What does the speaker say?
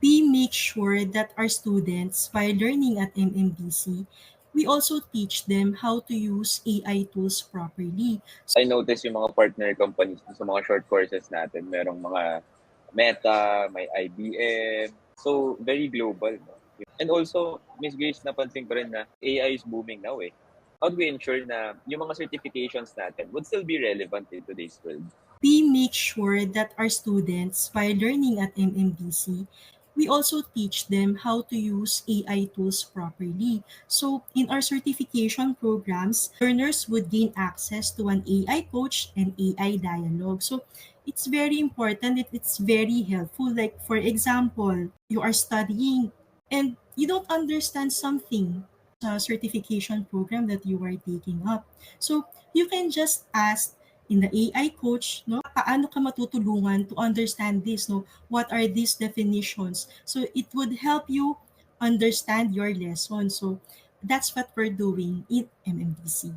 We make sure that our students, while learning at MMDC, we also teach them how to use AI tools properly. I notice yung mga partner companies sa mga short courses natin, merong mga Meta, may IBM. So, very global. No? And also, Miss Grace, napansin ko rin na AI is booming now eh. How do we ensure na yung mga certifications natin would still be relevant in today's world? We make sure that our students, while learning at MMDC, we also teach them how to use AI tools properly. So, in our certification programs, learners would gain access to an AI coach and AI dialogue. So, it's very important, it's very helpful. Like, for example, you are studying and you don't understand something certification program that you are taking up. So, you can just ask in the AI coach, no, paano ka matutulungan to understand this, no? What are these definitions? So it would help you understand your lesson. So that's what we're doing in MMDC.